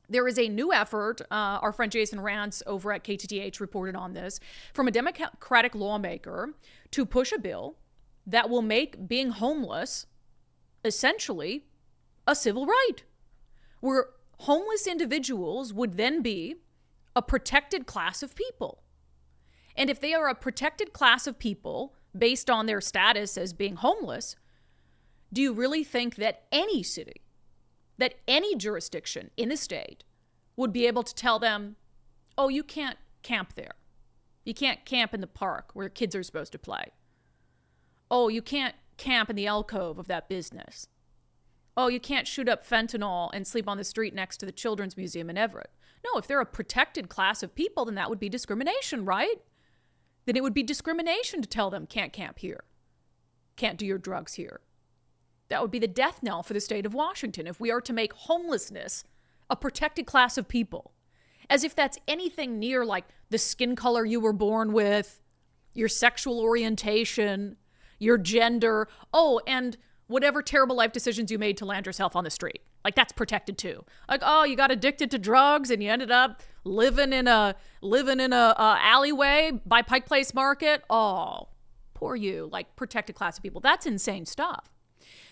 There is a new effort, our friend Jason Rantz over at KTTH reported on this, from a Democratic lawmaker to push a bill that will make being homeless essentially a civil right, where homeless individuals would then be a protected class of people. And if they are a protected class of people based on their status as being homeless, do you really think that any city, that any jurisdiction in the state would be able to tell them, oh, you can't camp there. You can't camp in the park where kids are supposed to play. Oh, you can't camp in the alcove of that business. Oh, you can't shoot up fentanyl and sleep on the street next to the Children's Museum in Everett. No, if they're a protected class of people, then that would be discrimination, right? Then it would be discrimination to tell them can't camp here. Can't do your drugs here. That would be the death knell for the state of Washington if we are to make homelessness a protected class of people. As if that's anything near like the skin color you were born with, your sexual orientation, your gender, oh, and whatever terrible life decisions you made to land yourself on the street. Like that's protected too. Like, oh, you got addicted to drugs and you ended up living in a alleyway by Pike Place Market. Oh, poor you. Like protected class of people. That's insane stuff.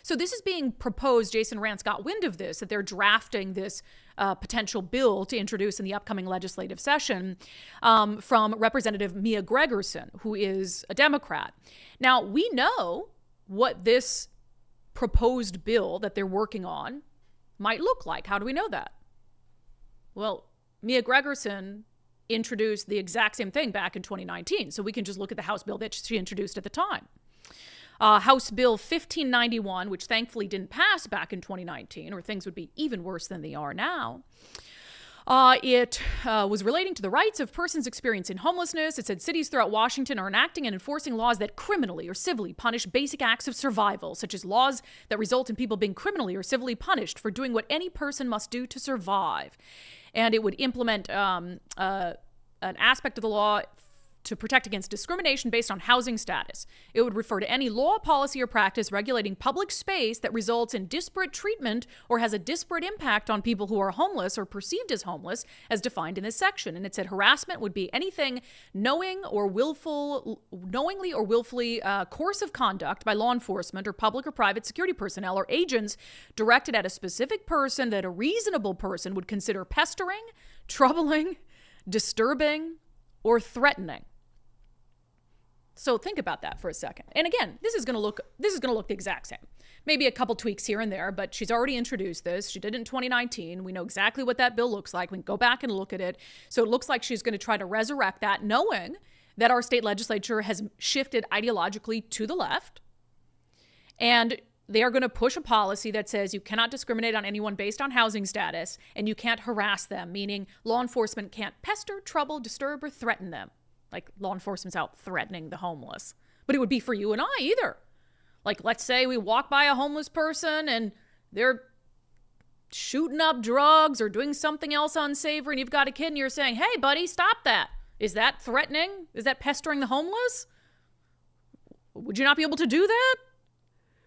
So this is being proposed. Jason Rantz got wind of this, that they're drafting this potential bill to introduce in the upcoming legislative session from Representative Mia Gregerson, who is a Democrat. Now, we know what this proposed bill that they're working on might look like. How do we know that? Well, Mia Gregerson introduced the exact same thing back in 2019, so we can just look at the House bill that she introduced at the time. House Bill 1591, which thankfully didn't pass back in 2019, or things would be even worse than they are now. It was relating to the rights of persons experiencing homelessness. It said cities throughout Washington are enacting and enforcing laws that criminally or civilly punish basic acts of survival, such as laws that result in people being criminally or civilly punished for doing what any person must do to survive. And it would implement an aspect of the law to protect against discrimination based on housing status. It would refer to any law, policy, or practice regulating public space that results in disparate treatment or has a disparate impact on people who are homeless or perceived as homeless, as defined in this section. And it said harassment would be anything knowingly or willfully coercive conduct by law enforcement or public or private security personnel or agents directed at a specific person that a reasonable person would consider pestering, troubling, disturbing, or threatening. So think about that for a second. And again, this is going to look the exact same. Maybe a couple tweaks here and there, but she's already introduced this. She did it in 2019. We know exactly what that bill looks like. We can go back and look at it. So it looks like she's going to try to resurrect that, knowing that our state legislature has shifted ideologically to the left. And they are going to push a policy that says you cannot discriminate on anyone based on housing status, and you can't harass them, meaning law enforcement can't pester, trouble, disturb, or threaten them. Like law enforcement's out threatening the homeless. But it would be for you and I either. Like, let's say we walk by a homeless person and they're shooting up drugs or doing something else unsavory, and you've got a kid and you're saying, hey, buddy, stop that. Is that threatening? Is that pestering the homeless? Would you not be able to do that?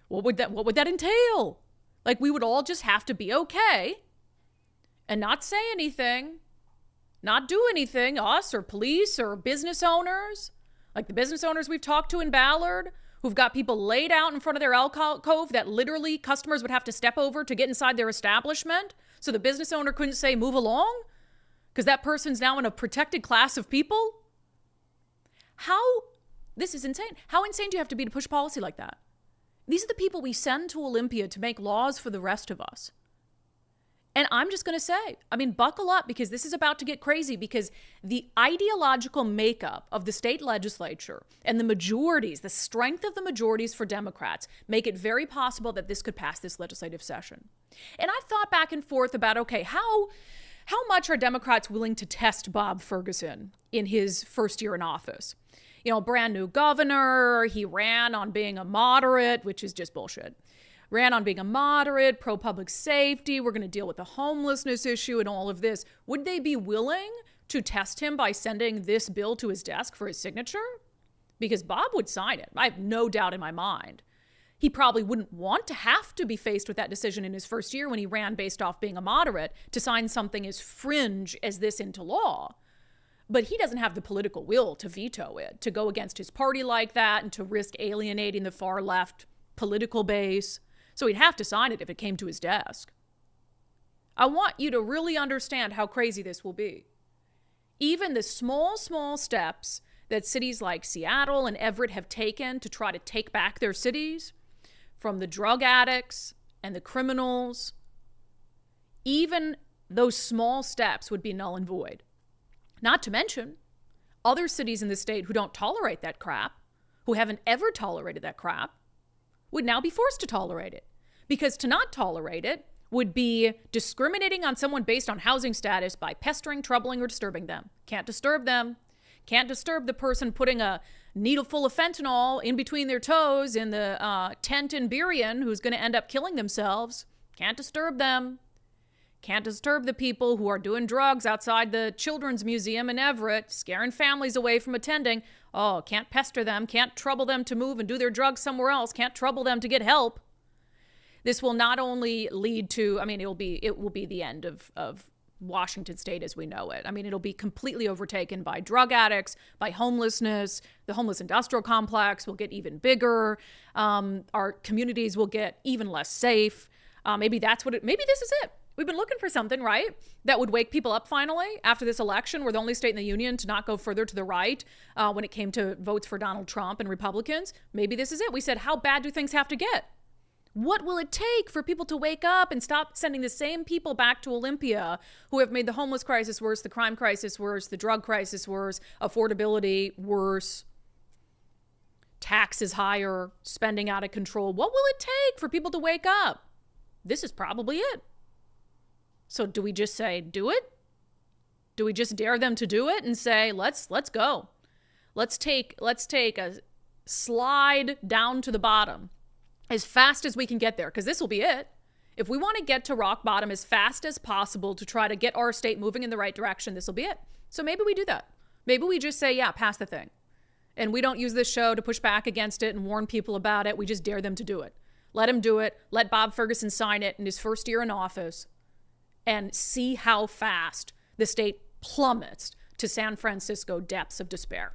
What would that entail? Like, we would all just have to be okay and not say anything, not do anything, us or police or business owners, like the business owners we've talked to in Ballard, who've got people laid out in front of their alcove that literally customers would have to step over to get inside their establishment. So the business owner couldn't say, move along, because that person's now in a protected class of people. This is insane. How insane do you have to be to push policy like that? These are the people we send to Olympia to make laws for the rest of us. And I'm just going to say, buckle up, because this is about to get crazy, because the ideological makeup of the state legislature and the majorities, the strength of the majorities for Democrats, make it very possible that this could pass this legislative session. And I've thought back and forth about, okay, how much are Democrats willing to test Bob Ferguson in his first year in office? You know, brand new governor, he ran on being a moderate, which is just bullshit. Ran on being a moderate, pro-public safety, we're going to deal with the homelessness issue and all of this. Would they be willing to test him by sending this bill to his desk for his signature? Because Bob would sign it. I have no doubt in my mind. He probably wouldn't want to have to be faced with that decision in his first year when he ran based off being a moderate to sign something as fringe as this into law. But he doesn't have the political will to veto it, to go against his party like that and to risk alienating the far left political base. So he'd have to sign it if it came to his desk. I want you to really understand how crazy this will be. Even the small steps that cities like Seattle and Everett have taken to try to take back their cities from the drug addicts and the criminals, even those small steps would be null and void. Not to mention other cities in the state who don't tolerate that crap, who haven't ever tolerated that crap, would now be forced to tolerate it. Because to not tolerate it would be discriminating on someone based on housing status by pestering, troubling, or disturbing them. Can't disturb them. Can't disturb the person putting a needle full of fentanyl in between their toes in the tent in Burien who's going to end up killing themselves. Can't disturb them. Can't disturb the people who are doing drugs outside the Children's Museum in Everett, scaring families away from attending. Oh, can't pester them. Can't trouble them to move and do their drugs somewhere else. Can't trouble them to get help. This will not only lead to, it will be the end of Washington state as we know it. It'll be completely overtaken by drug addicts, by homelessness. The homeless industrial complex will get even bigger. Our communities will get even less safe. Maybe this is it. We've been looking for something, right, that would wake people up finally after this election. We're the only state in the union to not go further to the right when it came to votes for Donald Trump and Republicans. Maybe this is it. We said, how bad do things have to get? What will it take for people to wake up and stop sending the same people back to Olympia who have made the homeless crisis worse, the crime crisis worse, the drug crisis worse, affordability worse, taxes higher, spending out of control? What will it take for people to wake up? This is probably it. So do we just say, do it? Do we just dare them to do it and say, let's go. Let's take a slide down to the bottom as fast as we can get there, because this will be it. If we want to get to rock bottom as fast as possible to try to get our state moving in the right direction, this will be it. So maybe we do that. Maybe we just say, yeah, pass the thing. And we don't use this show to push back against it and warn people about it. We just dare them to do it. Let him do it. Let Bob Ferguson sign it in his first year in office and see how fast the state plummets to San Francisco depths of despair.